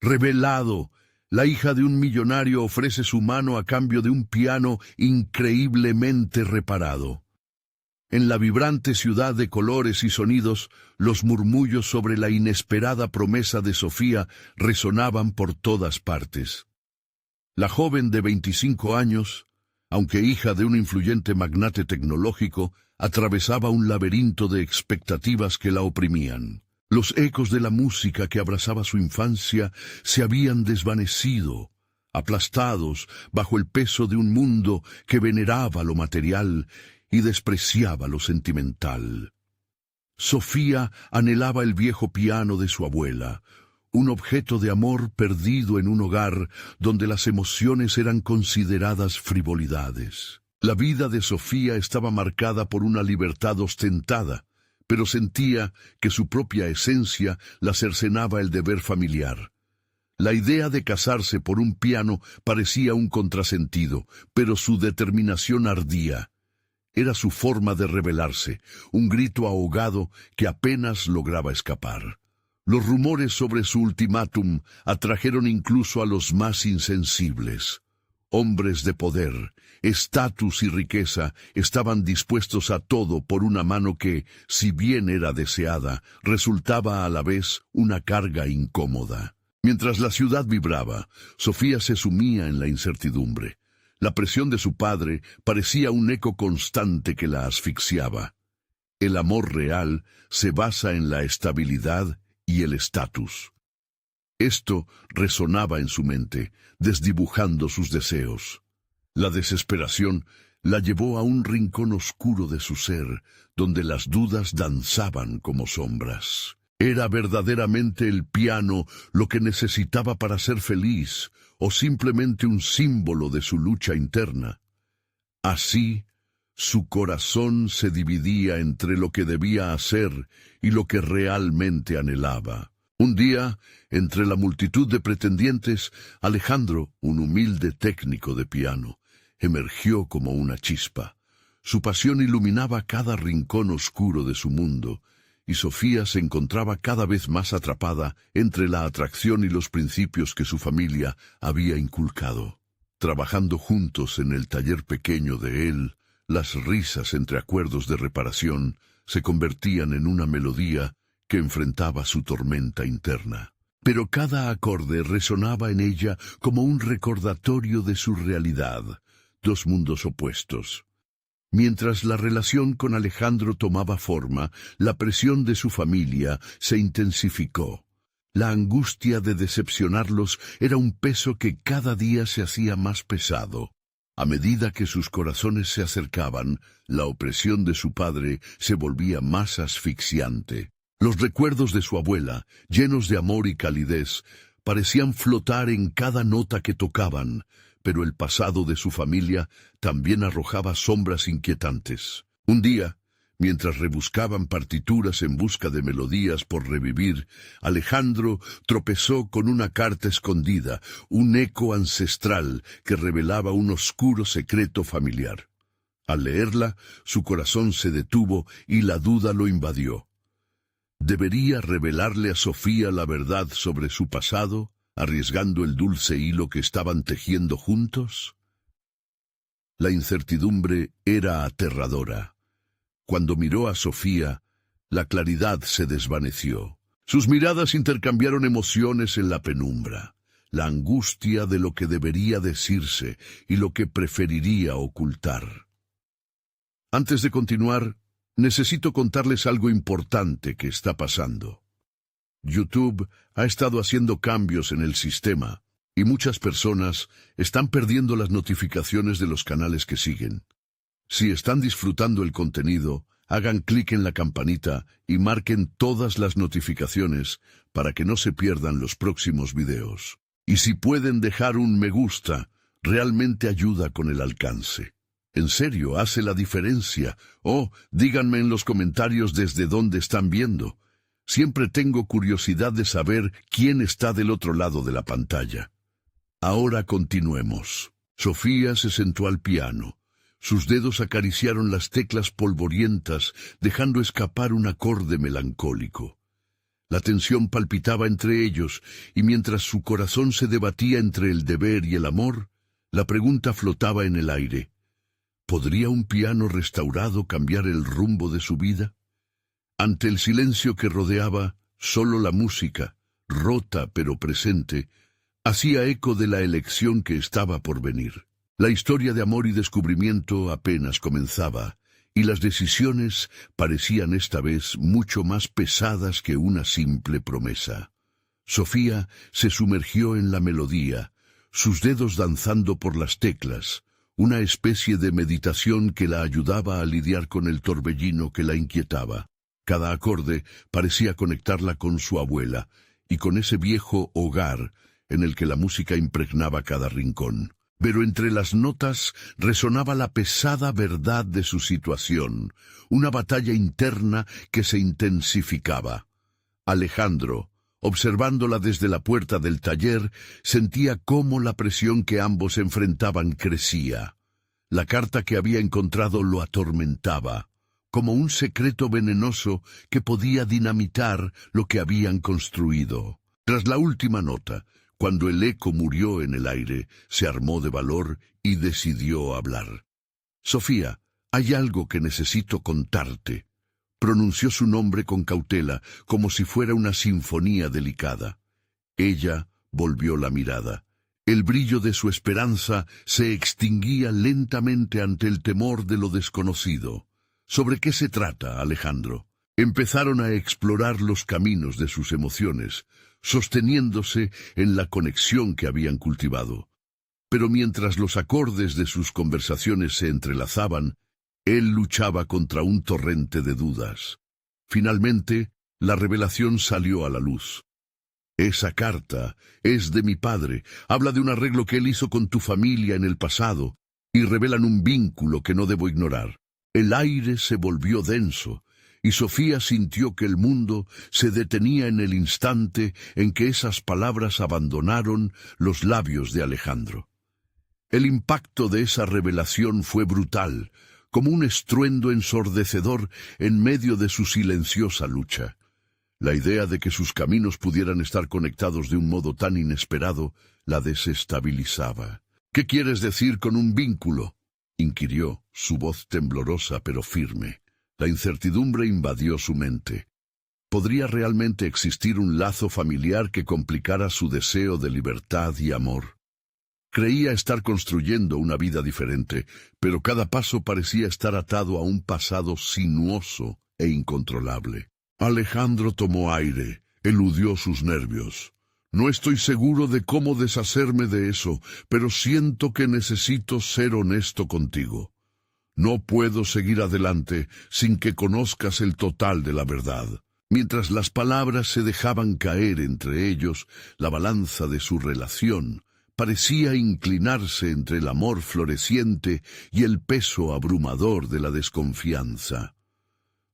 Revelado, la hija de un millonario ofrece su mano a cambio de un piano increíblemente reparado. En la vibrante ciudad de colores y sonidos, los murmullos sobre la inesperada promesa de Sofía resonaban por todas partes. La joven de 25 años, aunque hija de un influyente magnate tecnológico, atravesaba un laberinto de expectativas que la oprimían. Los ecos de la música que abrazaba su infancia se habían desvanecido, aplastados bajo el peso de un mundo que veneraba lo material y despreciaba lo sentimental. Sofía anhelaba el viejo piano de su abuela, un objeto de amor perdido en un hogar donde las emociones eran consideradas frivolidades. La vida de Sofía estaba marcada por una libertad ostentada, pero sentía que su propia esencia la cercenaba el deber familiar. La idea de casarse por un piano parecía un contrasentido, pero su determinación ardía. Era su forma de rebelarse, un grito ahogado que apenas lograba escapar. Los rumores sobre su ultimátum atrajeron incluso a los más insensibles. Hombres de poder, estatus y riqueza estaban dispuestos a todo por una mano que, si bien era deseada, resultaba a la vez una carga incómoda. Mientras la ciudad vibraba, Sofía se sumía en la incertidumbre. La presión de su padre parecía un eco constante que la asfixiaba. El amor real se basa en la estabilidad y el estatus. Esto resonaba en su mente, desdibujando sus deseos. La desesperación la llevó a un rincón oscuro de su ser, donde las dudas danzaban como sombras. ¿Era verdaderamente el piano lo que necesitaba para ser feliz, o simplemente un símbolo de su lucha interna? Así, su corazón se dividía entre lo que debía hacer y lo que realmente anhelaba. Un día, entre la multitud de pretendientes, Alejandro, un humilde técnico de piano, emergió como una chispa. Su pasión iluminaba cada rincón oscuro de su mundo, y Sofía se encontraba cada vez más atrapada entre la atracción y los principios que su familia había inculcado. Trabajando juntos en el taller pequeño de él, las risas entre acuerdos de reparación se convertían en una melodía que enfrentaba su tormenta interna. Pero cada acorde resonaba en ella como un recordatorio de su realidad, dos mundos opuestos. Mientras la relación con Alejandro tomaba forma, la presión de su familia se intensificó. La angustia de decepcionarlos era un peso que cada día se hacía más pesado. A medida que sus corazones se acercaban, la opresión de su padre se volvía más asfixiante. Los recuerdos de su abuela, llenos de amor y calidez, parecían flotar en cada nota que tocaban, pero el pasado de su familia también arrojaba sombras inquietantes. Un día, mientras rebuscaban partituras en busca de melodías por revivir, Alejandro tropezó con una carta escondida, un eco ancestral que revelaba un oscuro secreto familiar. Al leerla, su corazón se detuvo y la duda lo invadió. ¿Debería revelarle a Sofía la verdad sobre su pasado, arriesgando el dulce hilo que estaban tejiendo juntos? La incertidumbre era aterradora. Cuando miró a Sofía, la claridad se desvaneció. Sus miradas intercambiaron emociones en la penumbra, la angustia de lo que debería decirse y lo que preferiría ocultar. Antes de continuar, necesito contarles algo importante que está pasando. YouTube ha estado haciendo cambios en el sistema y muchas personas están perdiendo las notificaciones de los canales que siguen. Si están disfrutando el contenido, hagan clic en la campanita y marquen todas las notificaciones para que no se pierdan los próximos videos. Y si pueden dejar un me gusta, realmente ayuda con el alcance. En serio, hace la diferencia. Díganme en los comentarios desde dónde están viendo. Siempre tengo curiosidad de saber quién está del otro lado de la pantalla. Ahora continuemos. Sofía se sentó al piano. Sus dedos acariciaron las teclas polvorientas, dejando escapar un acorde melancólico. La tensión palpitaba entre ellos, y mientras su corazón se debatía entre el deber y el amor, la pregunta flotaba en el aire. ¿Podría un piano restaurado cambiar el rumbo de su vida? Ante el silencio que rodeaba, solo la música, rota pero presente, hacía eco de la elección que estaba por venir. La historia de amor y descubrimiento apenas comenzaba, y las decisiones parecían esta vez mucho más pesadas que una simple promesa. Sofía se sumergió en la melodía, sus dedos danzando por las teclas, una especie de meditación que la ayudaba a lidiar con el torbellino que la inquietaba. Cada acorde parecía conectarla con su abuela y con ese viejo hogar en el que la música impregnaba cada rincón. Pero entre las notas resonaba la pesada verdad de su situación, una batalla interna que se intensificaba. Alejandro, observándola desde la puerta del taller, sentía cómo la presión que ambos enfrentaban crecía. La carta que había encontrado lo atormentaba, como un secreto venenoso que podía dinamitar lo que habían construido. Tras la última nota, cuando el eco murió en el aire, se armó de valor y decidió hablar. «Sofía, hay algo que necesito contarte». Pronunció su nombre con cautela, como si fuera una sinfonía delicada. Ella volvió la mirada. El brillo de su esperanza se extinguía lentamente ante el temor de lo desconocido. «¿Sobre qué se trata, Alejandro?» Empezaron a explorar los caminos de sus emociones, sosteniéndose en la conexión que habían cultivado. Pero mientras los acordes de sus conversaciones se entrelazaban, él luchaba contra un torrente de dudas. Finalmente, la revelación salió a la luz. «Esa carta es de mi padre, habla de un arreglo que él hizo con tu familia en el pasado, y revelan un vínculo que no debo ignorar». El aire se volvió denso, y Sofía sintió que el mundo se detenía en el instante en que esas palabras abandonaron los labios de Alejandro. El impacto de esa revelación fue brutal, como un estruendo ensordecedor en medio de su silenciosa lucha. La idea de que sus caminos pudieran estar conectados de un modo tan inesperado la desestabilizaba. «¿Qué quieres decir con un vínculo?», inquirió, su voz temblorosa pero firme. La incertidumbre invadió su mente. ¿Podría realmente existir un lazo familiar que complicara su deseo de libertad y amor? Creía estar construyendo una vida diferente, pero cada paso parecía estar atado a un pasado sinuoso e incontrolable. Alejandro tomó aire, eludió sus nervios. «No estoy seguro de cómo deshacerme de eso, pero siento que necesito ser honesto contigo. No puedo seguir adelante sin que conozcas el total de la verdad». Mientras las palabras se dejaban caer entre ellos, la balanza de su relación parecía inclinarse entre el amor floreciente y el peso abrumador de la desconfianza.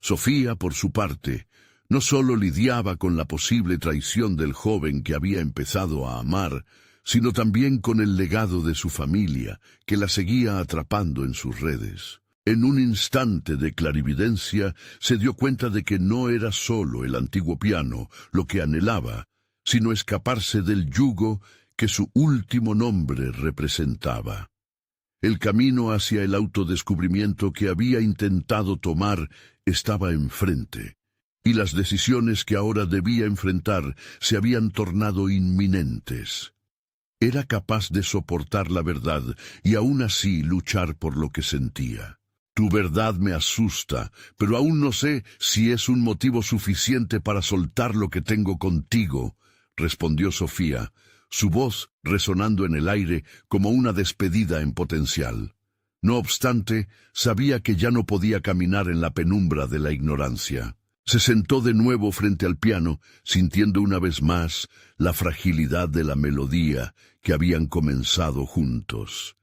Sofía, por su parte, no solo lidiaba con la posible traición del joven que había empezado a amar, sino también con el legado de su familia, que la seguía atrapando en sus redes. En un instante de clarividencia, se dio cuenta de que no era solo el antiguo piano lo que anhelaba, sino escaparse del yugo que su último nombre representaba. El camino hacia el autodescubrimiento que había intentado tomar estaba enfrente, y las decisiones que ahora debía enfrentar se habían tornado inminentes. Era capaz de soportar la verdad y aún así luchar por lo que sentía. «Tu verdad me asusta, pero aún no sé si es un motivo suficiente para soltar lo que tengo contigo», respondió Sofía, su voz resonando en el aire como una despedida en potencial. No obstante, sabía que ya no podía caminar en la penumbra de la ignorancia. Se sentó de nuevo frente al piano, sintiendo una vez más la fragilidad de la melodía que habían comenzado juntos.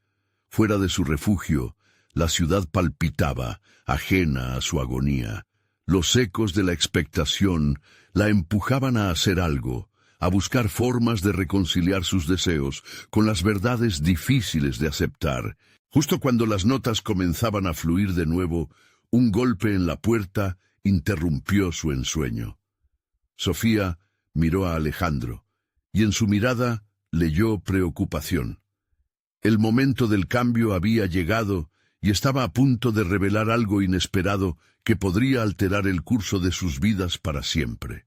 Fuera de su refugio, la ciudad palpitaba, ajena a su agonía. Los ecos de la expectación la empujaban a hacer algo, a buscar formas de reconciliar sus deseos con las verdades difíciles de aceptar. Justo cuando las notas comenzaban a fluir de nuevo, un golpe en la puerta interrumpió su ensueño. Sofía miró a Alejandro, y en su mirada leyó preocupación. El momento del cambio había llegado y estaba a punto de revelar algo inesperado que podría alterar el curso de sus vidas para siempre.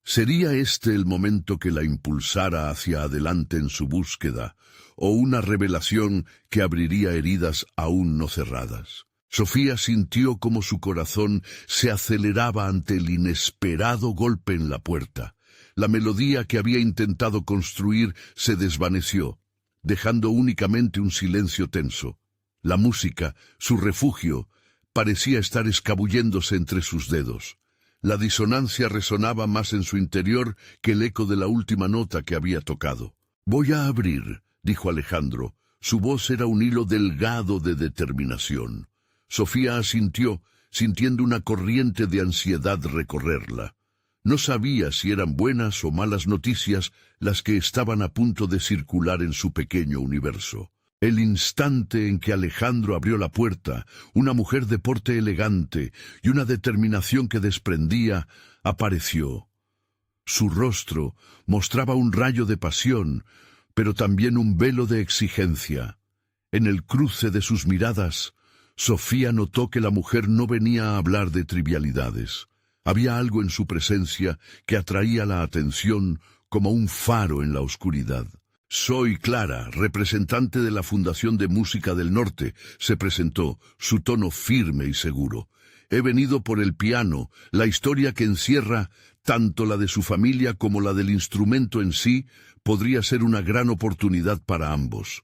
¿Sería este el momento que la impulsara hacia adelante en su búsqueda, o una revelación que abriría heridas aún no cerradas? Sofía sintió como su corazón se aceleraba ante el inesperado golpe en la puerta. La melodía que había intentado construir se desvaneció, dejando únicamente un silencio tenso. La música, su refugio, parecía estar escabulléndose entre sus dedos. La disonancia resonaba más en su interior que el eco de la última nota que había tocado. «Voy a abrir», dijo Alejandro. Su voz era un hilo delgado de determinación. Sofía asintió, sintiendo una corriente de ansiedad recorrerla. No sabía si eran buenas o malas noticias las que estaban a punto de circular en su pequeño universo. El instante en que Alejandro abrió la puerta, una mujer de porte elegante y una determinación que desprendía, apareció. Su rostro mostraba un rayo de pasión, pero también un velo de exigencia. En el cruce de sus miradas, Sofía notó que la mujer no venía a hablar de trivialidades. Había algo en su presencia que atraía la atención como un faro en la oscuridad. «Soy Clara, representante de la Fundación de Música del Norte», se presentó, su tono firme y seguro. «He venido por el piano, la historia que encierra, tanto la de su familia como la del instrumento en sí, podría ser una gran oportunidad para ambos».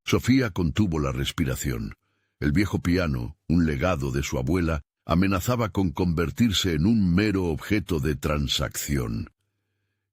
Sofía contuvo la respiración. El viejo piano, un legado de su abuela, amenazaba con convertirse en un mero objeto de transacción.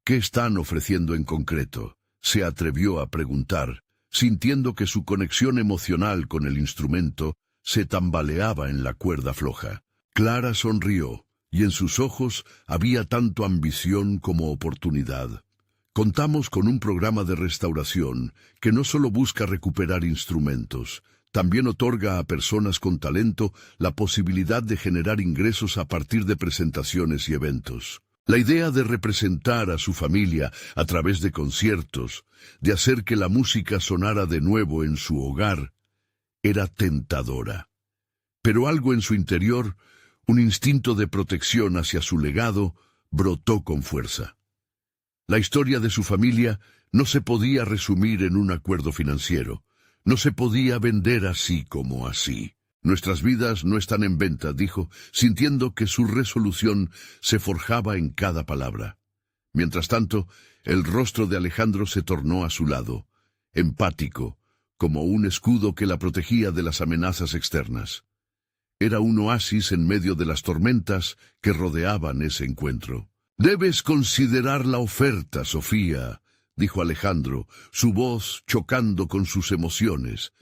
«¿Qué están ofreciendo en concreto?», se atrevió a preguntar, sintiendo que su conexión emocional con el instrumento se tambaleaba en la cuerda floja. Clara sonrió, y en sus ojos había tanto ambición como oportunidad. «Contamos con un programa de restauración que no solo busca recuperar instrumentos, también otorga a personas con talento la posibilidad de generar ingresos a partir de presentaciones y eventos. La idea de representar a su familia a través de conciertos, de hacer que la música sonara de nuevo en su hogar, era tentadora. Pero algo en su interior, un instinto de protección hacia su legado, brotó con fuerza. La historia de su familia no se podía resumir en un acuerdo financiero. No se podía vender así como así. «Nuestras vidas no están en venta», dijo, sintiendo que su resolución se forjaba en cada palabra. Mientras tanto, el rostro de Alejandro se tornó a su lado, empático, como un escudo que la protegía de las amenazas externas. Era un oasis en medio de las tormentas que rodeaban ese encuentro. «Debes considerar la oferta, Sofía», dijo Alejandro, su voz chocando con sus emociones.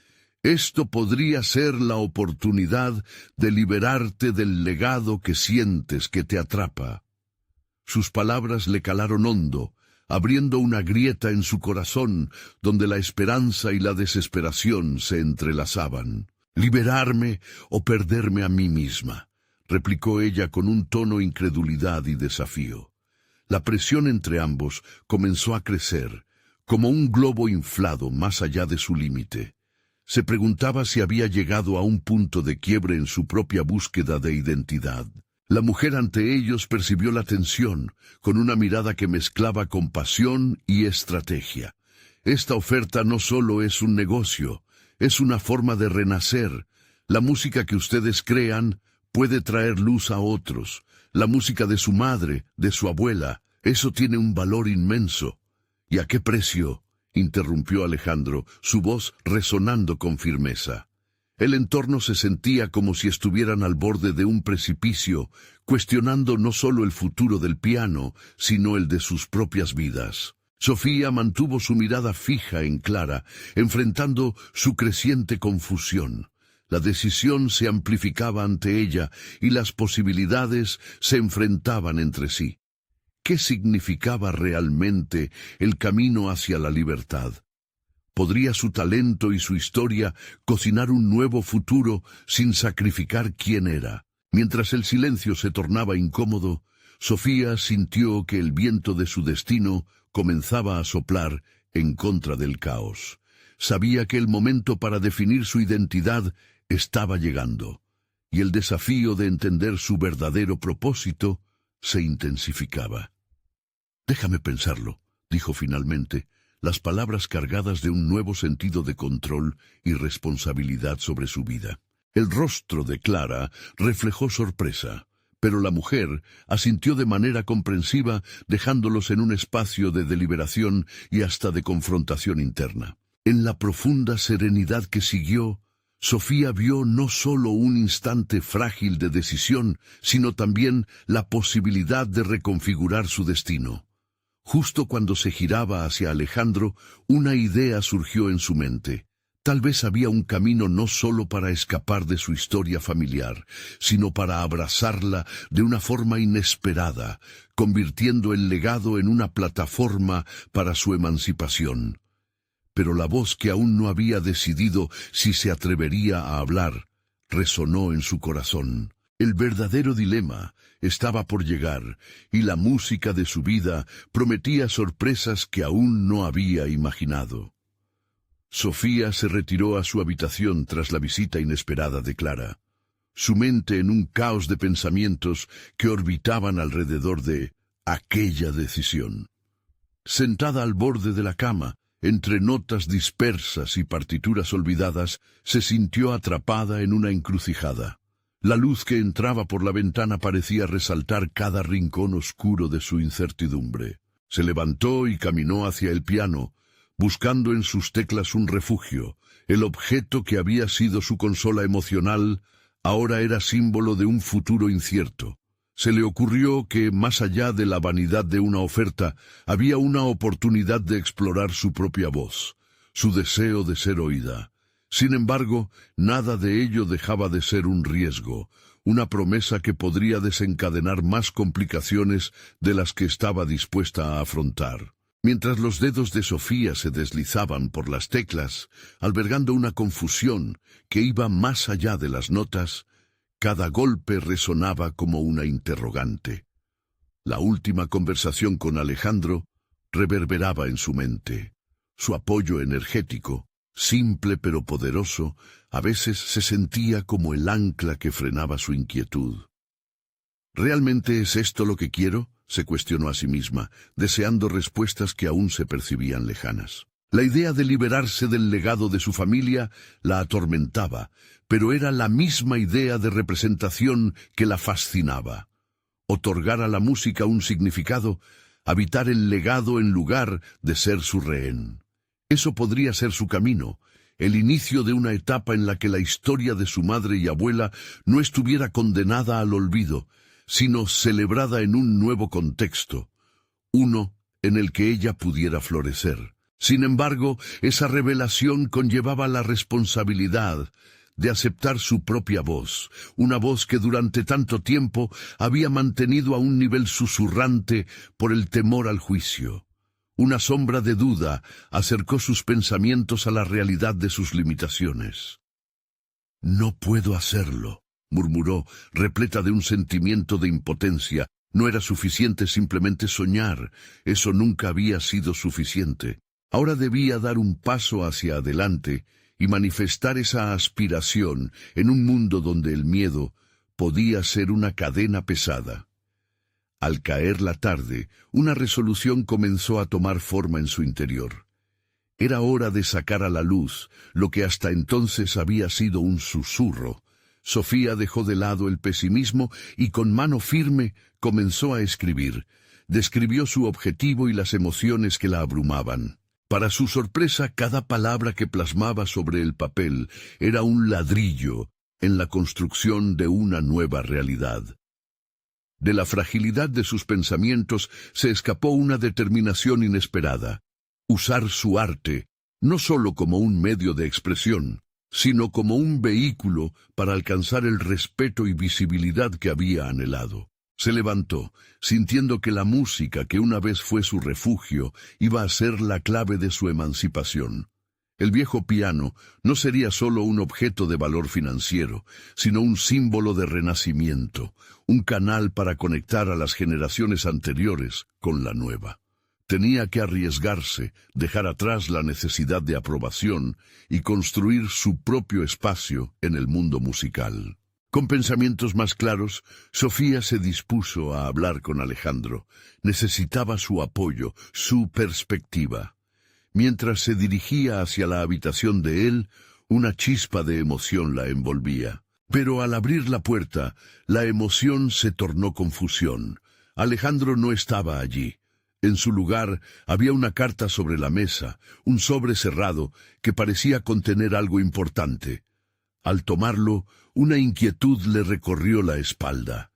«Esto podría ser la oportunidad de liberarte del legado que sientes que te atrapa». Sus palabras le calaron hondo, abriendo una grieta en su corazón donde la esperanza y la desesperación se entrelazaban. «¿Liberarme o perderme a mí misma?», replicó ella con un tono de incredulidad y desafío. La presión entre ambos comenzó a crecer, como un globo inflado más allá de su límite. Se preguntaba si había llegado a un punto de quiebre en su propia búsqueda de identidad. La mujer ante ellos percibió la tensión, con una mirada que mezclaba compasión y estrategia. «Esta oferta no solo es un negocio, es una forma de renacer. La música que ustedes crean puede traer luz a otros. La música de su madre, de su abuela, eso tiene un valor inmenso». «¿Y a qué precio?», interrumpió Alejandro, su voz resonando con firmeza. El entorno se sentía como si estuvieran al borde de un precipicio, cuestionando no solo el futuro del piano, sino el de sus propias vidas. Sofía mantuvo su mirada fija en Clara, enfrentando su creciente confusión. La decisión se amplificaba ante ella y las posibilidades se enfrentaban entre sí. ¿Qué significaba realmente el camino hacia la libertad? ¿Podría su talento y su historia cocinar un nuevo futuro sin sacrificar quién era? Mientras el silencio se tornaba incómodo, Sofía sintió que el viento de su destino comenzaba a soplar en contra del caos. Sabía que el momento para definir su identidad estaba llegando, y el desafío de entender su verdadero propósito se intensificaba. «Déjame pensarlo», dijo finalmente, las palabras cargadas de un nuevo sentido de control y responsabilidad sobre su vida. El rostro de Clara reflejó sorpresa, pero la mujer asintió de manera comprensiva, dejándolos en un espacio de deliberación y hasta de confrontación interna. En la profunda serenidad que siguió, Sofía vio no solo un instante frágil de decisión, sino también la posibilidad de reconfigurar su destino. Justo cuando se giraba hacia Alejandro, una idea surgió en su mente. Tal vez había un camino no solo para escapar de su historia familiar, sino para abrazarla de una forma inesperada, convirtiendo el legado en una plataforma para su emancipación. Pero la voz que aún no había decidido si se atrevería a hablar, resonó en su corazón. El verdadero dilema estaba por llegar, y la música de su vida prometía sorpresas que aún no había imaginado. Sofía se retiró a su habitación tras la visita inesperada de Clara, su mente en un caos de pensamientos que orbitaban alrededor de aquella decisión. Sentada al borde de la cama, entre notas dispersas y partituras olvidadas, se sintió atrapada en una encrucijada. La luz que entraba por la ventana parecía resaltar cada rincón oscuro de su incertidumbre. Se levantó y caminó hacia el piano, buscando en sus teclas un refugio. El objeto que había sido su consola emocional ahora era símbolo de un futuro incierto. Se le ocurrió que, más allá de la vanidad de una oferta, había una oportunidad de explorar su propia voz, su deseo de ser oída. Sin embargo, nada de ello dejaba de ser un riesgo, una promesa que podría desencadenar más complicaciones de las que estaba dispuesta a afrontar. Mientras los dedos de Sofía se deslizaban por las teclas, albergando una confusión que iba más allá de las notas, cada golpe resonaba como una interrogante. La última conversación con Alejandro reverberaba en su mente. Su apoyo energético, simple pero poderoso, a veces se sentía como el ancla que frenaba su inquietud. ¿Realmente es esto lo que quiero?, se cuestionó a sí misma, deseando respuestas que aún se percibían lejanas. La idea de liberarse del legado de su familia la atormentaba, pero era la misma idea de representación que la fascinaba. Otorgar a la música un significado, habitar el legado en lugar de ser su rehén. Eso podría ser su camino, el inicio de una etapa en la que la historia de su madre y abuela no estuviera condenada al olvido, sino celebrada en un nuevo contexto, uno en el que ella pudiera florecer. Sin embargo, esa revelación conllevaba la responsabilidad de aceptar su propia voz, una voz que durante tanto tiempo había mantenido a un nivel susurrante por el temor al juicio. Una sombra de duda acercó sus pensamientos a la realidad de sus limitaciones. «No puedo hacerlo», murmuró, repleta de un sentimiento de impotencia. No era suficiente simplemente soñar, eso nunca había sido suficiente. Ahora debía dar un paso hacia adelante y manifestar esa aspiración en un mundo donde el miedo podía ser una cadena pesada. Al caer la tarde, una resolución comenzó a tomar forma en su interior. Era hora de sacar a la luz lo que hasta entonces había sido un susurro. Sofía dejó de lado el pesimismo y con mano firme comenzó a escribir. Describió su objetivo y las emociones que la abrumaban. Para su sorpresa, cada palabra que plasmaba sobre el papel era un ladrillo en la construcción de una nueva realidad. De la fragilidad de sus pensamientos se escapó una determinación inesperada: usar su arte, no solo como un medio de expresión, sino como un vehículo para alcanzar el respeto y visibilidad que había anhelado. Se levantó, sintiendo que la música que una vez fue su refugio iba a ser la clave de su emancipación. El viejo piano no sería solo un objeto de valor financiero, sino un símbolo de renacimiento, un canal para conectar a las generaciones anteriores con la nueva. Tenía que arriesgarse, dejar atrás la necesidad de aprobación y construir su propio espacio en el mundo musical. Con pensamientos más claros, Sofía se dispuso a hablar con Alejandro. Necesitaba su apoyo, su perspectiva. Mientras se dirigía hacia la habitación de él, una chispa de emoción la envolvía. Pero al abrir la puerta, la emoción se tornó confusión. Alejandro no estaba allí. En su lugar había una carta sobre la mesa, un sobre cerrado que parecía contener algo importante. Al tomarlo, una inquietud le recorrió la espalda.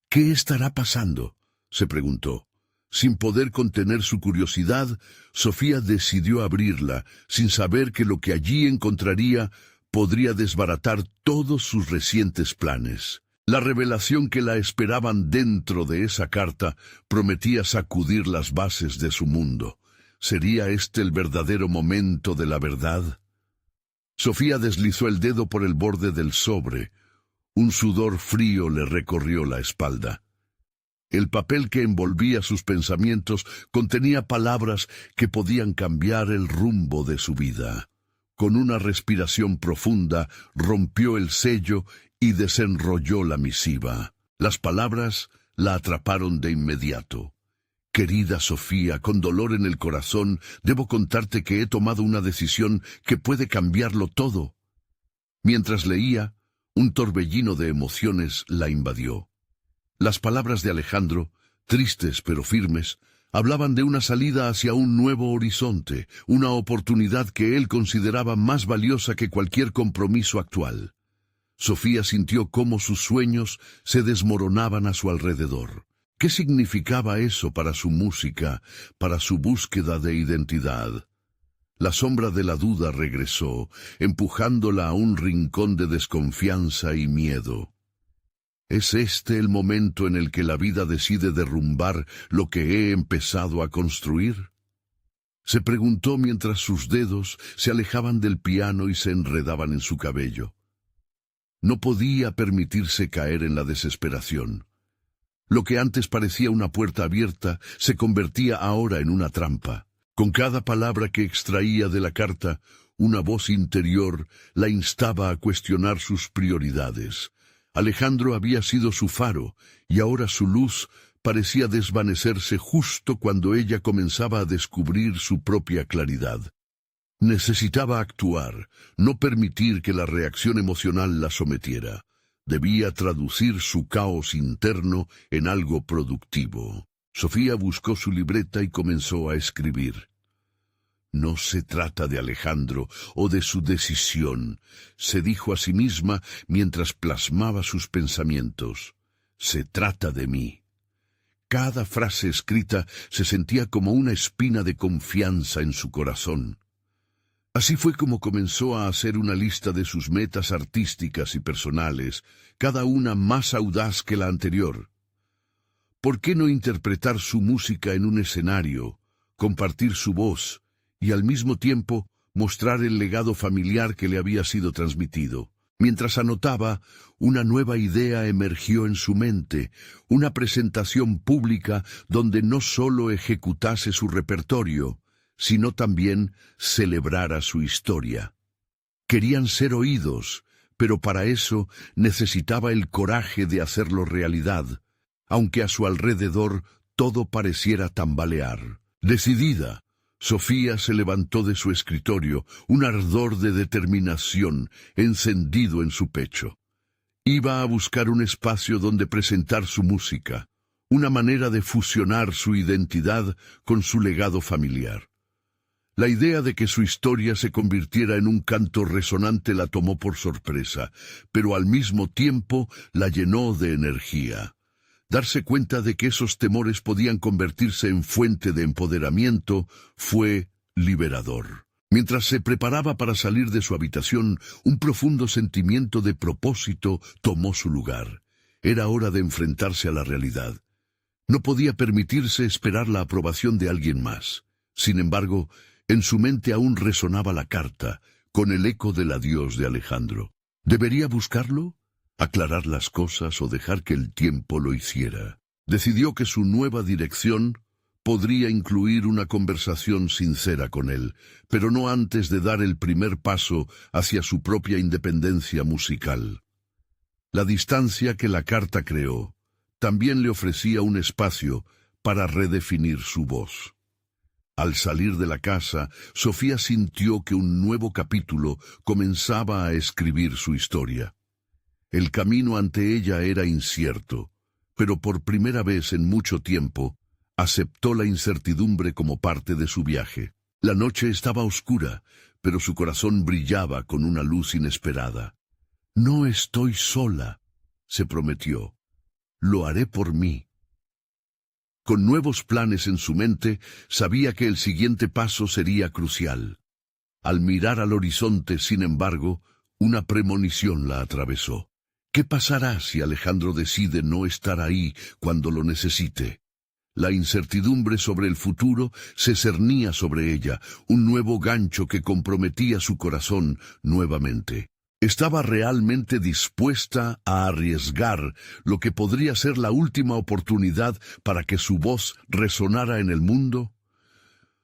¿Qué estará pasando?, se preguntó. Sin poder contener su curiosidad, Sofía decidió abrirla, sin saber que lo que allí encontraría podría desbaratar todos sus recientes planes. La revelación que la esperaban dentro de esa carta prometía sacudir las bases de su mundo. ¿Sería este el verdadero momento de la verdad? Sofía deslizó el dedo por el borde del sobre. Un sudor frío le recorrió la espalda. El papel que envolvía sus pensamientos contenía palabras que podían cambiar el rumbo de su vida. Con una respiración profunda, rompió el sello y desenrolló la misiva. Las palabras la atraparon de inmediato. Querida Sofía, con dolor en el corazón, debo contarte que he tomado una decisión que puede cambiarlo todo. Mientras leía, un torbellino de emociones la invadió. Las palabras de Alejandro, tristes pero firmes, hablaban de una salida hacia un nuevo horizonte, una oportunidad que él consideraba más valiosa que cualquier compromiso actual. Sofía sintió cómo sus sueños se desmoronaban a su alrededor. ¿Qué significaba eso para su música, para su búsqueda de identidad? La sombra de la duda regresó, empujándola a un rincón de desconfianza y miedo. ¿Es este el momento en el que la vida decide derrumbar lo que he empezado a construir? Se preguntó mientras sus dedos se alejaban del piano y se enredaban en su cabello. No podía permitirse caer en la desesperación. Lo que antes parecía una puerta abierta se convertía ahora en una trampa. Con cada palabra que extraía de la carta, una voz interior la instaba a cuestionar sus prioridades. Alejandro había sido su faro, y ahora su luz parecía desvanecerse justo cuando ella comenzaba a descubrir su propia claridad. Necesitaba actuar, no permitir que la reacción emocional la sometiera. Debía traducir su caos interno en algo productivo. Sofía buscó su libreta y comenzó a escribir. No se trata de Alejandro o de su decisión, se dijo a sí misma mientras plasmaba sus pensamientos. Se trata de mí. Cada frase escrita se sentía como una espina de confianza en su corazón. Así fue como comenzó a hacer una lista de sus metas artísticas y personales, cada una más audaz que la anterior. ¿Por qué no interpretar su música en un escenario, compartir su voz y al mismo tiempo mostrar el legado familiar que le había sido transmitido? Mientras anotaba, una nueva idea emergió en su mente, una presentación pública donde no solo ejecutase su repertorio, sino también celebrara su historia. Querían ser oídos, pero para eso necesitaba el coraje de hacerlo realidad, aunque a su alrededor todo pareciera tambalear. Decidida, Sofía se levantó de su escritorio, un ardor de determinación encendido en su pecho. Iba a buscar un espacio donde presentar su música, una manera de fusionar su identidad con su legado familiar. La idea de que su historia se convirtiera en un canto resonante la tomó por sorpresa, pero al mismo tiempo la llenó de energía. Darse cuenta de que esos temores podían convertirse en fuente de empoderamiento fue liberador. Mientras se preparaba para salir de su habitación, un profundo sentimiento de propósito tomó su lugar. Era hora de enfrentarse a la realidad. No podía permitirse esperar la aprobación de alguien más. Sin embargo, En su mente aún resonaba la carta, con el eco del adiós de Alejandro. ¿Debería buscarlo? ¿Aclarar las cosas o dejar que el tiempo lo hiciera? Decidió que su nueva dirección podría incluir una conversación sincera con él, pero no antes de dar el primer paso hacia su propia independencia musical. La distancia que la carta creó también le ofrecía un espacio para redefinir su voz. Al salir de la casa, Sofía sintió que un nuevo capítulo comenzaba a escribir su historia. El camino ante ella era incierto, pero por primera vez en mucho tiempo, aceptó la incertidumbre como parte de su viaje. La noche estaba oscura, pero su corazón brillaba con una luz inesperada. «No estoy sola», se prometió. «Lo haré por mí». Con nuevos planes en su mente, sabía que el siguiente paso sería crucial. Al mirar al horizonte, sin embargo, una premonición la atravesó. ¿Qué pasará si Alejandro decide no estar ahí cuando lo necesite? La incertidumbre sobre el futuro se cernía sobre ella, un nuevo gancho que comprometía su corazón nuevamente. ¿Estaba realmente dispuesta a arriesgar lo que podría ser la última oportunidad para que su voz resonara en el mundo?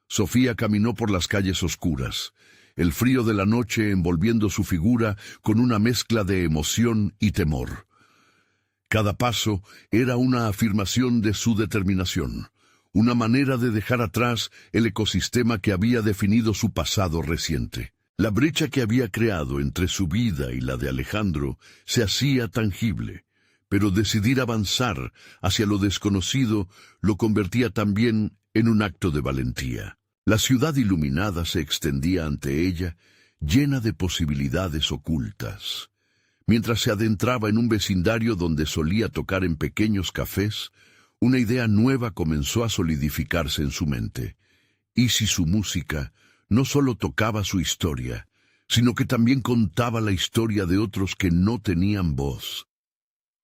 Sofía caminó por las calles oscuras, el frío de la noche envolviendo su figura con una mezcla de emoción y temor. Cada paso era una afirmación de su determinación, una manera de dejar atrás el ecosistema que había definido su pasado reciente. La brecha que había creado entre su vida y la de Alejandro se hacía tangible, pero decidir avanzar hacia lo desconocido lo convertía también en un acto de valentía. La ciudad iluminada se extendía ante ella, llena de posibilidades ocultas. Mientras se adentraba en un vecindario donde solía tocar en pequeños cafés, una idea nueva comenzó a solidificarse en su mente. ¿Y si su música no solo tocaba su historia, sino que también contaba la historia de otros que no tenían voz?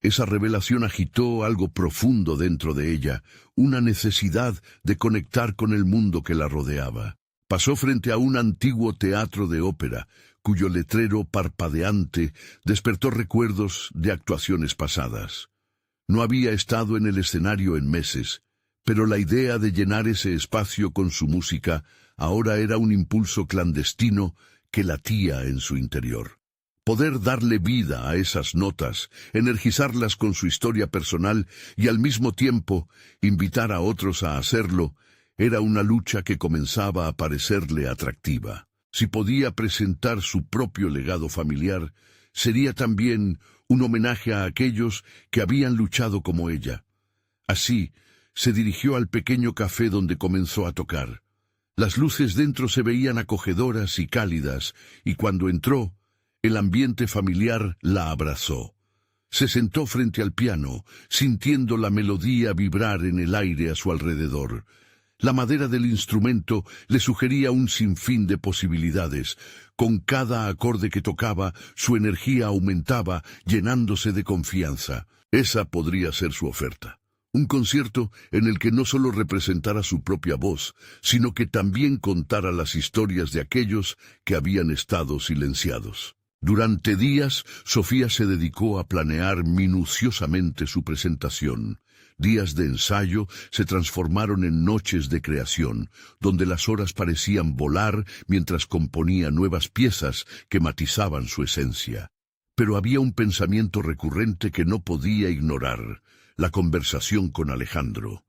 Esa revelación agitó algo profundo dentro de ella, una necesidad de conectar con el mundo que la rodeaba. Pasó frente a un antiguo teatro de ópera, cuyo letrero parpadeante despertó recuerdos de actuaciones pasadas. No había estado en el escenario en meses, pero la idea de llenar ese espacio con su música ahora era un impulso clandestino que latía en su interior. Poder darle vida a esas notas, energizarlas con su historia personal y al mismo tiempo invitar a otros a hacerlo, era una lucha que comenzaba a parecerle atractiva. Si podía presentar su propio legado familiar, sería también un homenaje a aquellos que habían luchado como ella. Así, se dirigió al pequeño café donde comenzó a tocar. Las luces dentro se veían acogedoras y cálidas, y cuando entró, el ambiente familiar la abrazó. Se sentó frente al piano, sintiendo la melodía vibrar en el aire a su alrededor. La madera del instrumento le sugería un sinfín de posibilidades. Con cada acorde que tocaba, su energía aumentaba, llenándose de confianza. Esa podría ser su oferta. Un concierto en el que no solo representara su propia voz, sino que también contara las historias de aquellos que habían estado silenciados. Durante días, Sofía se dedicó a planear minuciosamente su presentación. Días de ensayo se transformaron en noches de creación, donde las horas parecían volar mientras componía nuevas piezas que matizaban su esencia. Pero había un pensamiento recurrente que no podía ignorar: la conversación con Alejandro.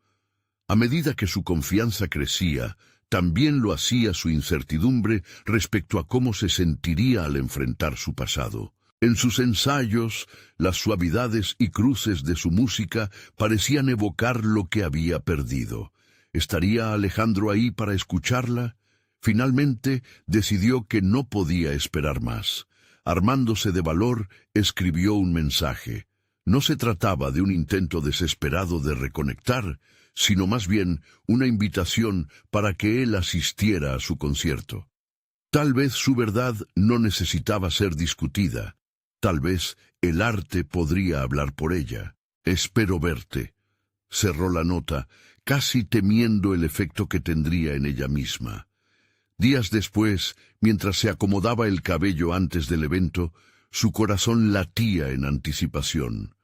A medida que su confianza crecía, también lo hacía su incertidumbre respecto a cómo se sentiría al enfrentar su pasado. En sus ensayos, las suavidades y cruces de su música parecían evocar lo que había perdido. ¿Estaría Alejandro ahí para escucharla? Finalmente, decidió que no podía esperar más. Armándose de valor, escribió un mensaje. No se trataba de un intento desesperado de reconectar, sino más bien una invitación para que él asistiera a su concierto. Tal vez su verdad no necesitaba ser discutida. Tal vez el arte podría hablar por ella. «Espero verte», cerró la nota, casi temiendo el efecto que tendría en ella misma. Días después, mientras se acomodaba el cabello antes del evento, su corazón latía en anticipación.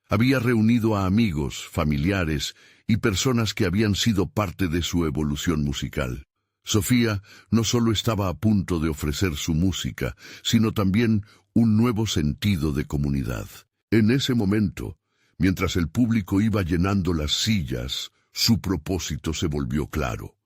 Había reunido a amigos, familiares y personas que habían sido parte de su evolución musical. Sofía no solo estaba a punto de ofrecer su música, sino también un nuevo sentido de comunidad. En ese momento, mientras el público iba llenando las sillas, su propósito se volvió claro.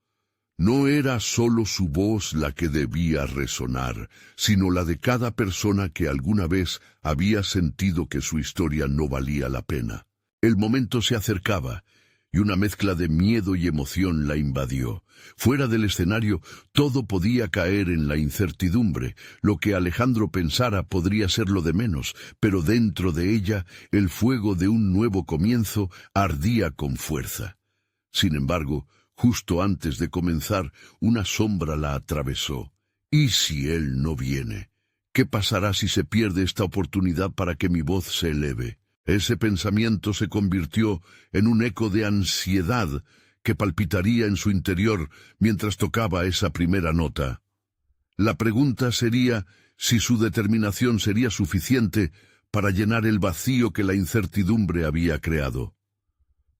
No era solo su voz la que debía resonar, sino la de cada persona que alguna vez había sentido que su historia no valía la pena. El momento se acercaba, y una mezcla de miedo y emoción la invadió. Fuera del escenario, todo podía caer en la incertidumbre. Lo que Alejandro pensara podría ser lo de menos, pero dentro de ella, el fuego de un nuevo comienzo ardía con fuerza. Sin embargo, justo antes de comenzar, una sombra la atravesó. ¿Y si él no viene? ¿Qué pasará si se pierde esta oportunidad para que mi voz se eleve? Ese pensamiento se convirtió en un eco de ansiedad que palpitaría en su interior mientras tocaba esa primera nota. La pregunta sería si su determinación sería suficiente para llenar el vacío que la incertidumbre había creado.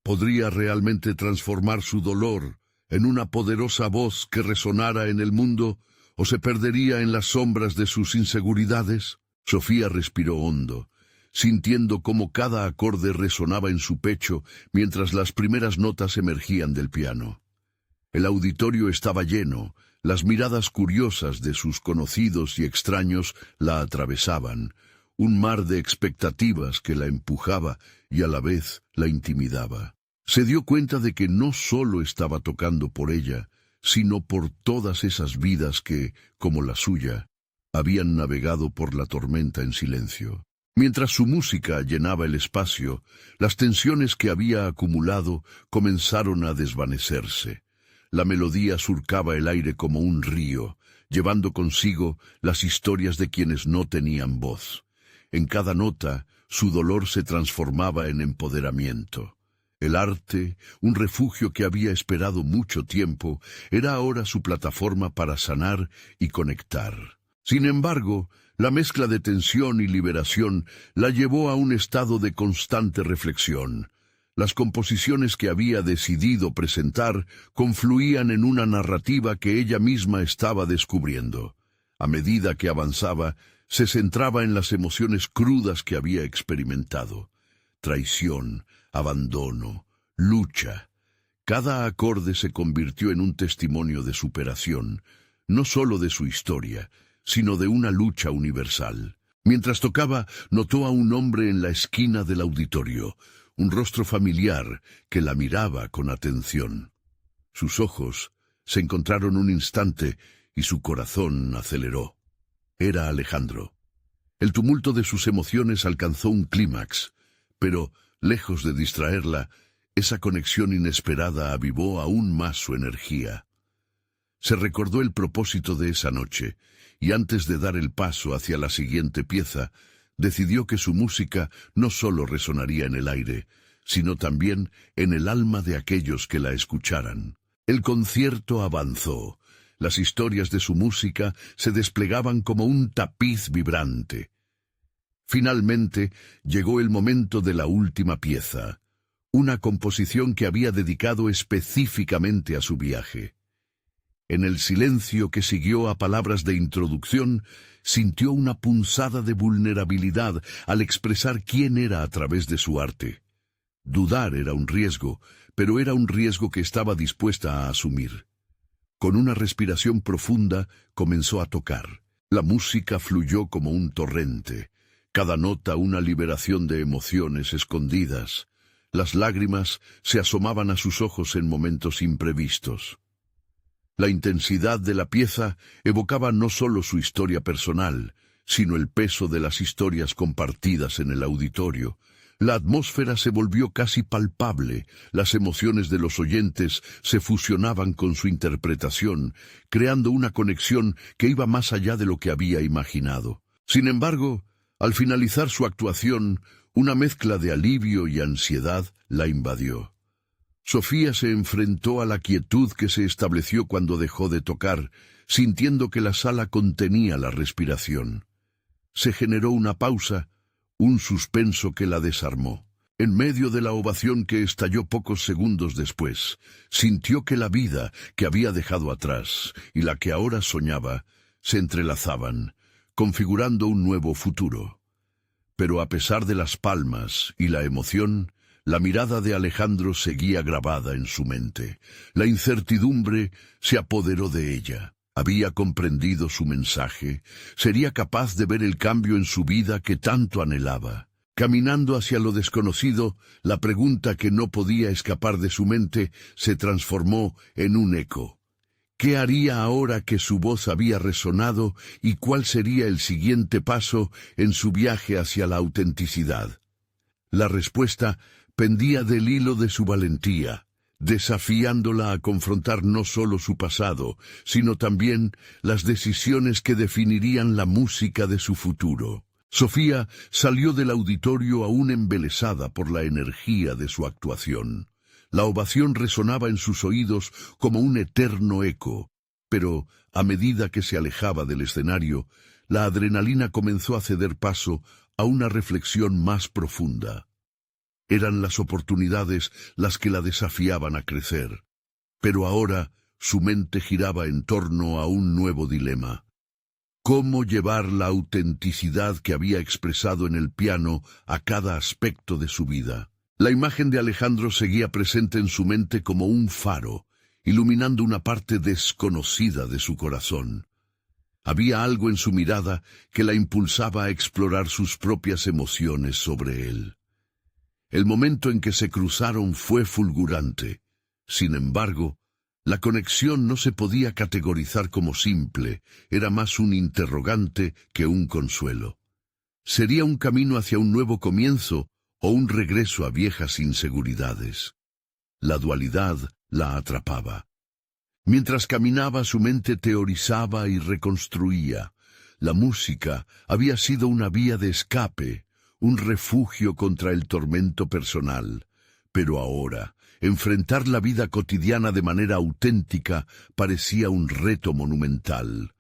¿Podría realmente transformar su dolor en una poderosa voz que resonara en el mundo, o se perdería en las sombras de sus inseguridades? Sofía respiró hondo, sintiendo cómo cada acorde resonaba en su pecho mientras las primeras notas emergían del piano. El auditorio estaba lleno, las miradas curiosas de sus conocidos y extraños la atravesaban, un mar de expectativas que la empujaba y a la vez la intimidaba. Se dio cuenta de que no solo estaba tocando por ella, sino por todas esas vidas que, como la suya, habían navegado por la tormenta en silencio. Mientras su música llenaba el espacio, las tensiones que había acumulado comenzaron a desvanecerse. La melodía surcaba el aire como un río, llevando consigo las historias de quienes no tenían voz. En cada nota, su dolor se transformaba en empoderamiento. El arte, un refugio que había esperado mucho tiempo, era ahora su plataforma para sanar y conectar. Sin embargo, la mezcla de tensión y liberación la llevó a un estado de constante reflexión. Las composiciones que había decidido presentar confluían en una narrativa que ella misma estaba descubriendo. A medida que avanzaba, se centraba en las emociones crudas que había experimentado. Traición, abandono, lucha. Cada acorde se convirtió en un testimonio de superación, no solo de su historia, sino de una lucha universal. Mientras tocaba, notó a un hombre en la esquina del auditorio, un rostro familiar que la miraba con atención. Sus ojos se encontraron un instante y su corazón aceleró. Era Alejandro. El tumulto de sus emociones alcanzó un clímax, pero, lejos de distraerla, esa conexión inesperada avivó aún más su energía. Se recordó el propósito de esa noche, y antes de dar el paso hacia la siguiente pieza, decidió que su música no solo resonaría en el aire, sino también en el alma de aquellos que la escucharan. El concierto avanzó. Las historias de su música se desplegaban como un tapiz vibrante. Finalmente, llegó el momento de la última pieza, una composición que había dedicado específicamente a su viaje. En el silencio que siguió a palabras de introducción, sintió una punzada de vulnerabilidad al expresar quién era a través de su arte. Dudar era un riesgo, pero era un riesgo que estaba dispuesta a asumir. Con una respiración profunda, comenzó a tocar. La música fluyó como un torrente. Cada nota una liberación de emociones escondidas. Las lágrimas se asomaban a sus ojos en momentos imprevistos. La intensidad de la pieza evocaba no solo su historia personal, sino el peso de las historias compartidas en el auditorio. La atmósfera se volvió casi palpable, las emociones de los oyentes se fusionaban con su interpretación, creando una conexión que iba más allá de lo que había imaginado. Sin embargo, al finalizar su actuación, una mezcla de alivio y ansiedad la invadió. Sofía se enfrentó a la quietud que se estableció cuando dejó de tocar, sintiendo que la sala contenía la respiración. Se generó una pausa, un suspenso que la desarmó. En medio de la ovación que estalló pocos segundos después, sintió que la vida que había dejado atrás y la que ahora soñaba se entrelazaban, configurando un nuevo futuro. Pero a pesar de las palmas y la emoción, la mirada de Alejandro seguía grabada en su mente. La incertidumbre se apoderó de ella. Había comprendido su mensaje, sería capaz de ver el cambio en su vida que tanto anhelaba. Caminando hacia lo desconocido, la pregunta que no podía escapar de su mente se transformó en un eco. ¿Qué haría ahora que su voz había resonado y cuál sería el siguiente paso en su viaje hacia la autenticidad? La respuesta pendía del hilo de su valentía, desafiándola a confrontar no solo su pasado, sino también las decisiones que definirían la música de su futuro. Sofía salió del auditorio aún embelesada por la energía de su actuación. La ovación resonaba en sus oídos como un eterno eco, pero a medida que se alejaba del escenario, la adrenalina comenzó a ceder paso a una reflexión más profunda. Eran las oportunidades las que la desafiaban a crecer, pero ahora su mente giraba en torno a un nuevo dilema. ¿Cómo llevar la autenticidad que había expresado en el piano a cada aspecto de su vida? La imagen de Alejandro seguía presente en su mente como un faro, iluminando una parte desconocida de su corazón. Había algo en su mirada que la impulsaba a explorar sus propias emociones sobre él. El momento en que se cruzaron fue fulgurante. Sin embargo, la conexión no se podía categorizar como simple, era más un interrogante que un consuelo. ¿Sería un camino hacia un nuevo comienzo o un regreso a viejas inseguridades? La dualidad la atrapaba. Mientras caminaba, su mente teorizaba y reconstruía. La música había sido una vía de escape, un refugio contra el tormento personal. Pero ahora, enfrentar la vida cotidiana de manera auténtica parecía un reto monumental.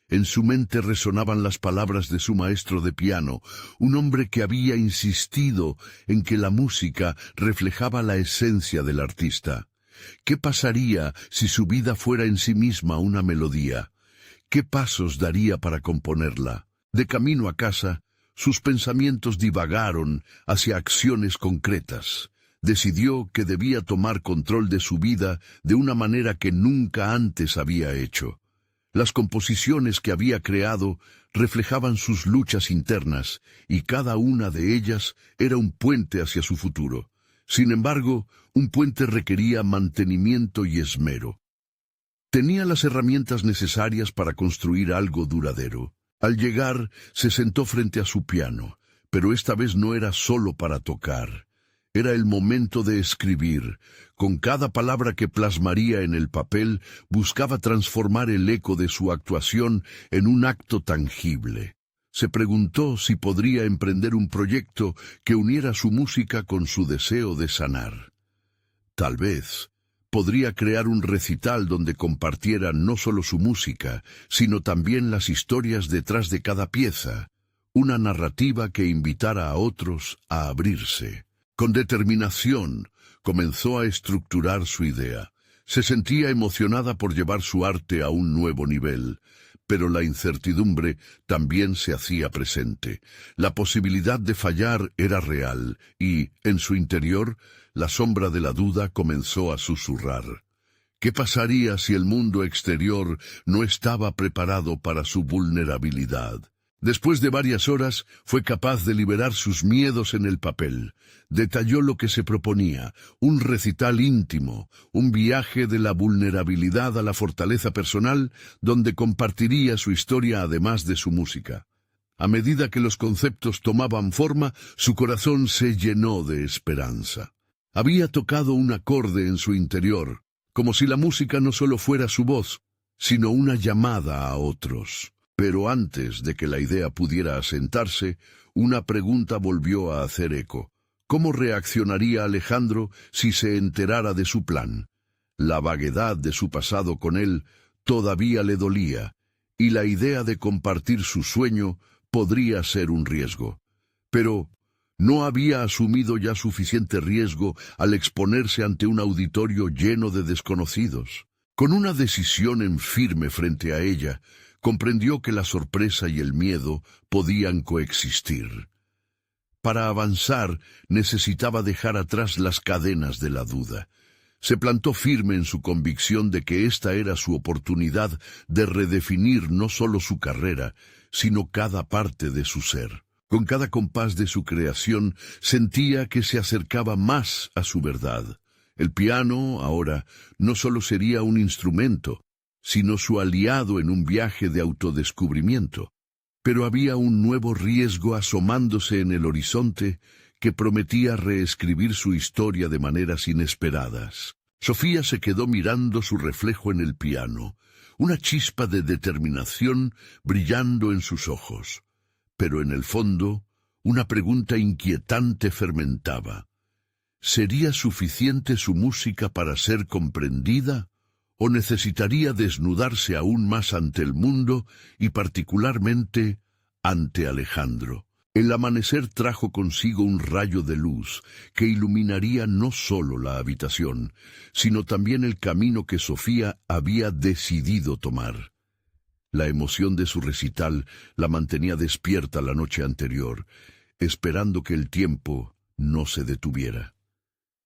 En su mente resonaban las palabras de su maestro de piano, un hombre que había insistido en que la música reflejaba la esencia del artista. ¿Qué pasaría si su vida fuera en sí misma una melodía? ¿Qué pasos daría para componerla? De camino a casa, sus pensamientos divagaron hacia acciones concretas. Decidió que debía tomar control de su vida de una manera que nunca antes había hecho. Las composiciones que había creado reflejaban sus luchas internas, y cada una de ellas era un puente hacia su futuro. Sin embargo, un puente requería mantenimiento y esmero. Tenía las herramientas necesarias para construir algo duradero. Al llegar, se sentó frente a su piano, pero esta vez no era solo para tocar. Era el momento de escribir. Con cada palabra que plasmaría en el papel, buscaba transformar el eco de su actuación en un acto tangible. Se preguntó si podría emprender un proyecto que uniera su música con su deseo de sanar. Tal vez podría crear un recital donde compartiera no solo su música, sino también las historias detrás de cada pieza, una narrativa que invitara a otros a abrirse. Con determinación, comenzó a estructurar su idea. Se sentía emocionada por llevar su arte a un nuevo nivel, pero la incertidumbre también se hacía presente. La posibilidad de fallar era real y, en su interior, la sombra de la duda comenzó a susurrar. ¿Qué pasaría si el mundo exterior no estaba preparado para su vulnerabilidad? Después de varias horas, fue capaz de liberar sus miedos en el papel. Detalló lo que se proponía, un recital íntimo, un viaje de la vulnerabilidad a la fortaleza personal, donde compartiría su historia además de su música. A medida que los conceptos tomaban forma, su corazón se llenó de esperanza. Había tocado un acorde en su interior, como si la música no solo fuera su voz, sino una llamada a otros. Pero antes de que la idea pudiera asentarse, una pregunta volvió a hacer eco. ¿Cómo reaccionaría Alejandro si se enterara de su plan? La vaguedad de su pasado con él todavía le dolía, y la idea de compartir su sueño podría ser un riesgo. Pero no había asumido ya suficiente riesgo al exponerse ante un auditorio lleno de desconocidos. Con una decisión en firme frente a ella, comprendió que la sorpresa y el miedo podían coexistir. Para avanzar, necesitaba dejar atrás las cadenas de la duda. Se plantó firme en su convicción de que esta era su oportunidad de redefinir no solo su carrera, sino cada parte de su ser. Con cada compás de su creación, sentía que se acercaba más a su verdad. El piano, ahora, no solo sería un instrumento, sino su aliado en un viaje de autodescubrimiento. Pero había un nuevo riesgo asomándose en el horizonte que prometía reescribir su historia de maneras inesperadas. Sofía se quedó mirando su reflejo en el piano, una chispa de determinación brillando en sus ojos. Pero en el fondo, una pregunta inquietante fermentaba. ¿Sería suficiente su música para ser comprendida? ¿O necesitaría desnudarse aún más ante el mundo y particularmente ante Alejandro? El amanecer trajo consigo un rayo de luz que iluminaría no solo la habitación, sino también el camino que Sofía había decidido tomar. La emoción de su recital la mantenía despierta la noche anterior, esperando que el tiempo no se detuviera.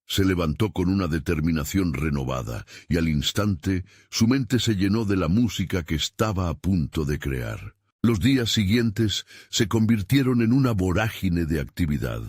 Se levantó con una determinación renovada, y al instante su mente se llenó de la música que estaba a punto de crear. Los días siguientes se convirtieron en una vorágine de actividad.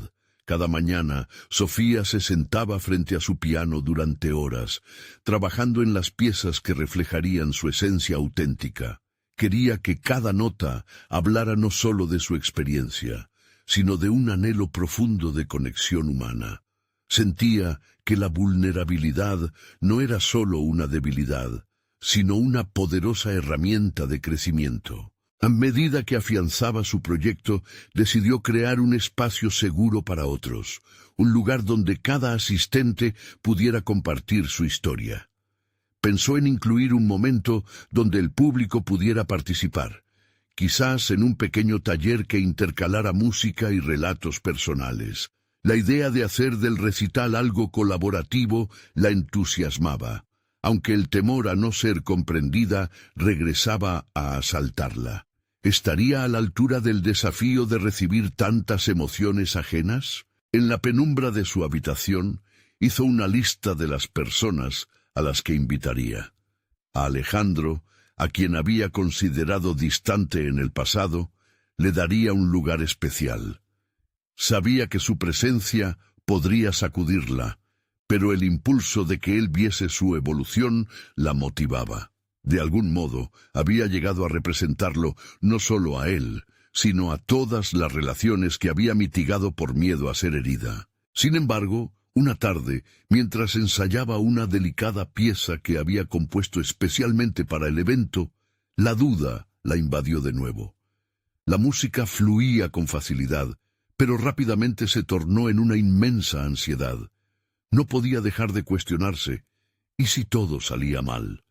Cada mañana, Sofía se sentaba frente a su piano durante horas, trabajando en las piezas que reflejarían su esencia auténtica. Quería que cada nota hablara no solo de su experiencia, sino de un anhelo profundo de conexión humana. Sentía que la vulnerabilidad no era solo una debilidad, sino una poderosa herramienta de crecimiento. A medida que afianzaba su proyecto, decidió crear un espacio seguro para otros, un lugar donde cada asistente pudiera compartir su historia. Pensó en incluir un momento donde el público pudiera participar, quizás en un pequeño taller que intercalara música y relatos personales. La idea de hacer del recital algo colaborativo la entusiasmaba, aunque el temor a no ser comprendida regresaba a asaltarla. ¿Estaría a la altura del desafío de recibir tantas emociones ajenas? En la penumbra de su habitación, hizo una lista de las personas a las que invitaría. A Alejandro, a quien había considerado distante en el pasado, le daría un lugar especial. Sabía que su presencia podría sacudirla, pero el impulso de que él viese su evolución la motivaba. De algún modo, había llegado a representarlo no solo a él, sino a todas las relaciones que había mitigado por miedo a ser herida. Sin embargo, una tarde, mientras ensayaba una delicada pieza que había compuesto especialmente para el evento, la duda la invadió de nuevo. La música fluía con facilidad, pero rápidamente se tornó en una inmensa ansiedad. No podía dejar de cuestionarse, ¿y si todo salía mal?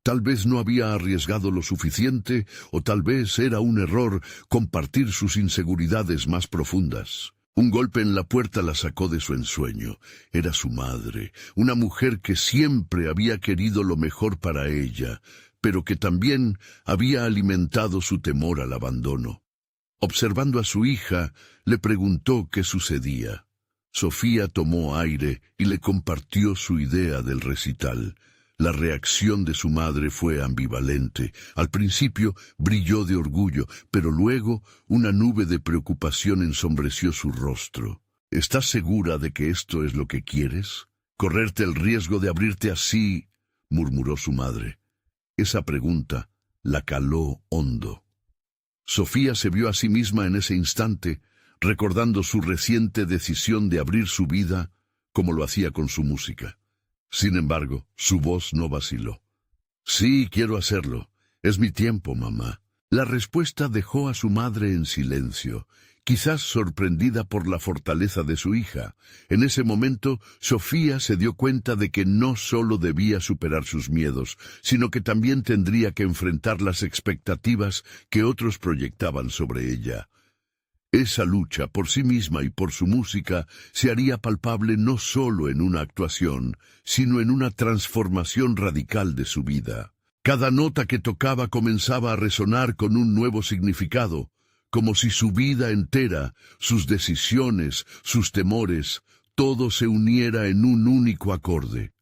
Tal vez no había arriesgado lo suficiente, o tal vez era un error compartir sus inseguridades más profundas. Un golpe en la puerta la sacó de su ensueño. Era su madre, una mujer que siempre había querido lo mejor para ella, pero que también había alimentado su temor al abandono. Observando a su hija, le preguntó qué sucedía. Sofía tomó aire y le compartió su idea del recital. La reacción de su madre fue ambivalente. Al principio brilló de orgullo, pero luego una nube de preocupación ensombreció su rostro. ¿Estás segura de que esto es lo que quieres? ¿Correrte el riesgo de abrirte así? Murmuró su madre. Esa pregunta la caló hondo. Sofía se vio a sí misma en ese instante, recordando su reciente decisión de abrir su vida como lo hacía con su música. Sin embargo, su voz no vaciló. Sí, quiero hacerlo. Es mi tiempo, mamá. La respuesta dejó a su madre en silencio. quizás sorprendida por la fortaleza de su hija. En ese momento, Sofía se dio cuenta de que no solo debía superar sus miedos, sino que también tendría que enfrentar las expectativas que otros proyectaban sobre ella. Esa lucha por sí misma y por su música se haría palpable no solo en una actuación, sino en una transformación radical de su vida. Cada nota que tocaba comenzaba a resonar con un nuevo significado, como si su vida entera, sus decisiones, sus temores, todo se uniera en un único acorde.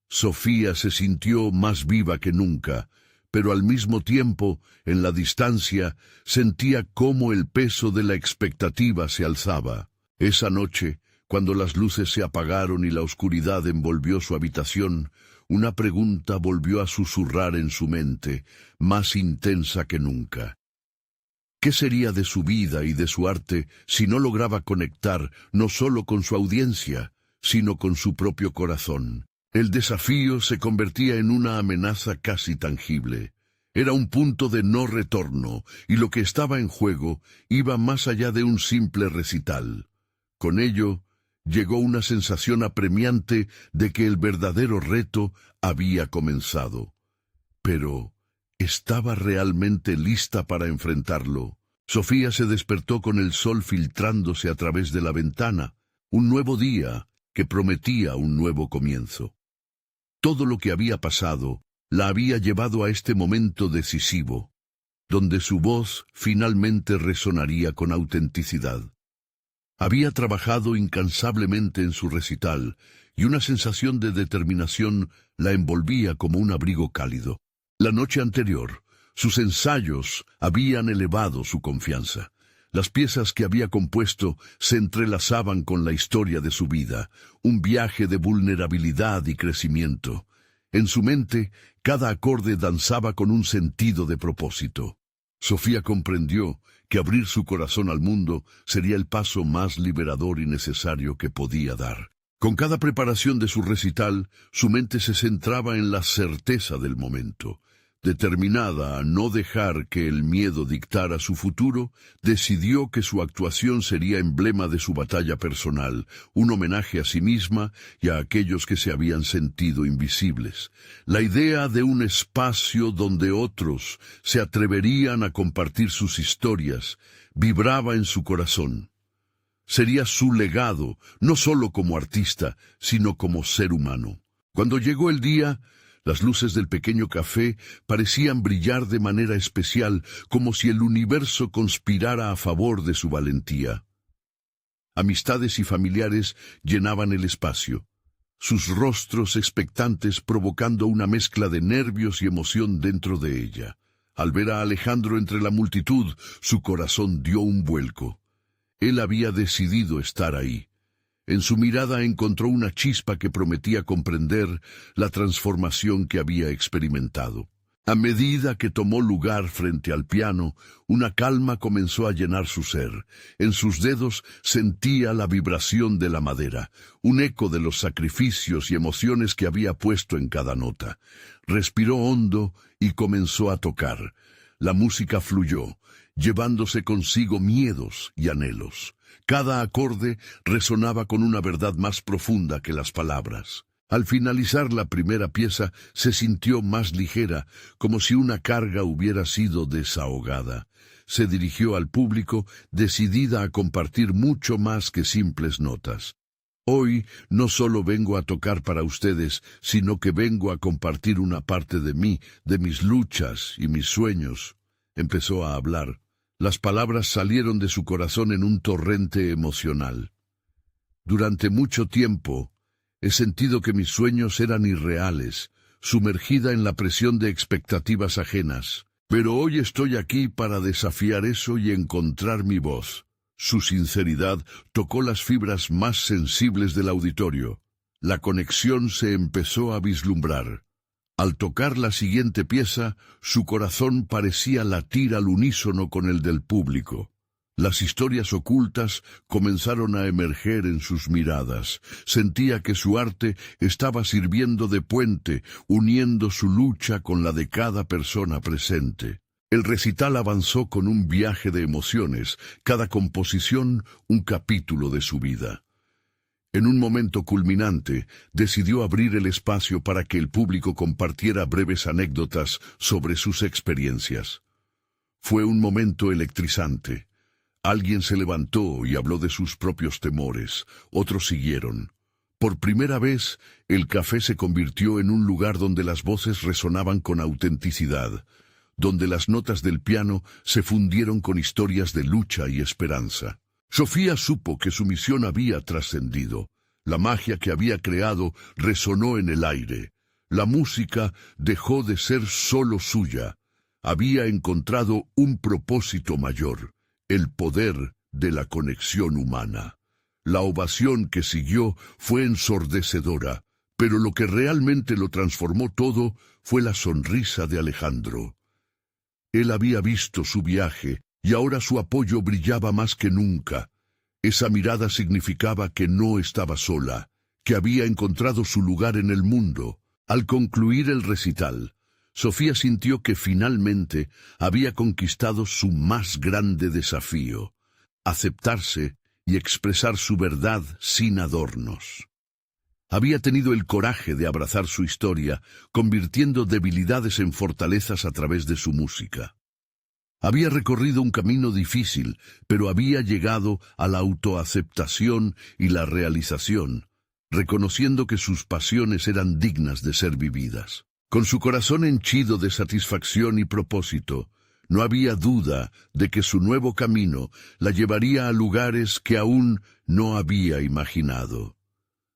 Sofía se sintió más viva que nunca, pero al mismo tiempo, en la distancia, sentía cómo el peso de la expectativa se alzaba. Esa noche, cuando las luces se apagaron y la oscuridad envolvió su habitación, una pregunta volvió a susurrar en su mente, más intensa que nunca. ¿Qué sería de su vida y de su arte si no lograba conectar no solo con su audiencia, sino con su propio corazón? El desafío se convertía en una amenaza casi tangible. Era un punto de no retorno, y lo que estaba en juego iba más allá de un simple recital. Con ello, llegó una sensación apremiante de que el verdadero reto había comenzado. Pero, ¿estaba realmente lista para enfrentarlo? Sofía se despertó con el sol filtrándose a través de la ventana, un nuevo día que prometía un nuevo comienzo. Todo lo que había pasado la había llevado a este momento decisivo, donde su voz finalmente resonaría con autenticidad. Había trabajado incansablemente en su recital, y una sensación de determinación la envolvía como un abrigo cálido. La noche anterior, sus ensayos habían elevado su confianza. Las piezas que había compuesto se entrelazaban con la historia de su vida, un viaje de vulnerabilidad y crecimiento. En su mente, cada acorde danzaba con un sentido de propósito. Sofía comprendió que abrir su corazón al mundo sería el paso más liberador y necesario que podía dar. Con cada preparación de su recital, su mente se centraba en la certeza del momento. Determinada a no dejar que el miedo dictara su futuro, decidió que su actuación sería emblema de su batalla personal, un homenaje a sí misma y a aquellos que se habían sentido invisibles. La idea de un espacio donde otros se atreverían a compartir sus historias vibraba en su corazón. Sería su legado, no solo como artista, sino como ser humano. Cuando llegó el día, las luces del pequeño café parecían brillar de manera especial, como si el universo conspirara a favor de su valentía. Amistades y familiares llenaban el espacio, sus rostros expectantes provocando una mezcla de nervios y emoción dentro de ella. Al ver a Alejandro entre la multitud, su corazón dio un vuelco. Él había decidido estar ahí. En su mirada encontró una chispa que prometía comprender la transformación que había experimentado. A medida que tomó lugar frente al piano, una calma comenzó a llenar su ser. En sus dedos sentía la vibración de la madera, un eco de los sacrificios y emociones que había puesto en cada nota. Respiró hondo y comenzó a tocar. La música fluyó, llevándose consigo miedos y anhelos. Cada acorde resonaba con una verdad más profunda que las palabras. Al finalizar la primera pieza, se sintió más ligera, como si una carga hubiera sido desahogada. Se dirigió al público, decidida a compartir mucho más que simples notas. Hoy no solo vengo a tocar para ustedes, sino que vengo a compartir una parte de mí, de mis luchas y mis sueños. Empezó a hablar. Las palabras salieron de su corazón en un torrente emocional. Durante mucho tiempo, he sentido que mis sueños eran irreales, sumergida en la presión de expectativas ajenas. Pero hoy estoy aquí para desafiar eso y encontrar mi voz. Su sinceridad tocó las fibras más sensibles del auditorio. La conexión se empezó a vislumbrar. Al tocar la siguiente pieza, su corazón parecía latir al unísono con el del público. Las historias ocultas comenzaron a emerger en sus miradas. Sentía que su arte estaba sirviendo de puente, uniendo su lucha con la de cada persona presente. El recital avanzó con un viaje de emociones, cada composición un capítulo de su vida. En un momento culminante, decidió abrir el espacio para que el público compartiera breves anécdotas sobre sus experiencias. Fue un momento electrizante. Alguien se levantó y habló de sus propios temores, otros siguieron. Por primera vez, el café se convirtió en un lugar donde las voces resonaban con autenticidad, donde las notas del piano se fundieron con historias de lucha y esperanza. Sofía supo que su misión había trascendido. La magia que había creado resonó en el aire. La música dejó de ser solo suya. Había encontrado un propósito mayor, el poder de la conexión humana. La ovación que siguió fue ensordecedora, pero lo que realmente lo transformó todo fue la sonrisa de Alejandro. Él había visto su viaje y ahora su apoyo brillaba más que nunca. Esa mirada significaba que no estaba sola, que había encontrado su lugar en el mundo. Al concluir el recital, Sofía sintió que finalmente había conquistado su más grande desafío, aceptarse y expresar su verdad sin adornos. Había tenido el coraje de abrazar su historia, convirtiendo debilidades en fortalezas a través de su música. Había recorrido un camino difícil, pero había llegado a la autoaceptación y la realización, reconociendo que sus pasiones eran dignas de ser vividas. Con su corazón henchido de satisfacción y propósito, no había duda de que su nuevo camino la llevaría a lugares que aún no había imaginado.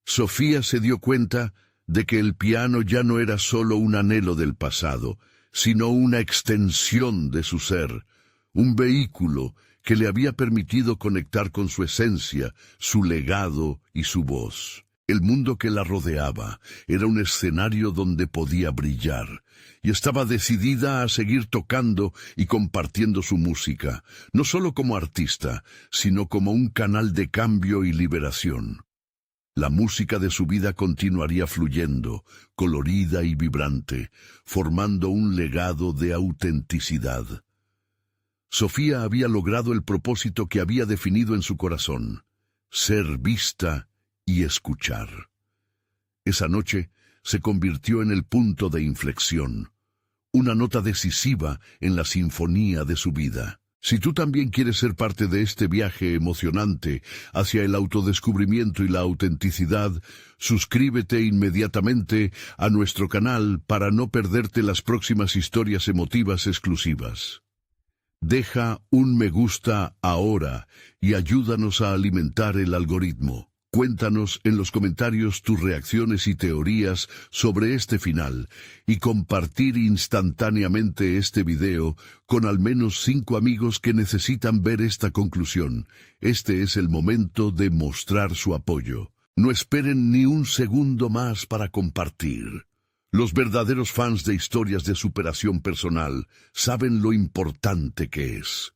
Sofía se dio cuenta de que el piano ya no era solo un anhelo del pasado, sino una extensión de su ser, un vehículo que le había permitido conectar con su esencia, su legado y su voz. El mundo que la rodeaba era un escenario donde podía brillar, y estaba decidida a seguir tocando y compartiendo su música, no solo como artista, sino como un canal de cambio y liberación. La música de su vida continuaría fluyendo, colorida y vibrante, formando un legado de autenticidad. Sofía había logrado el propósito que había definido en su corazón: ser vista y escuchar. Esa noche se convirtió en el punto de inflexión, una nota decisiva en la sinfonía de su vida. Si tú también quieres ser parte de este viaje emocionante hacia el autodescubrimiento y la autenticidad, suscríbete inmediatamente a nuestro canal para no perderte las próximas historias emotivas exclusivas. Deja un me gusta ahora y ayúdanos a alimentar el algoritmo. Cuéntanos en los comentarios tus reacciones y teorías sobre este final y compartir instantáneamente este video con al menos 5 amigos que necesitan ver esta conclusión. Este es el momento de mostrar su apoyo. No esperen ni un segundo más para compartir. Los verdaderos fans de historias de superación personal saben lo importante que es.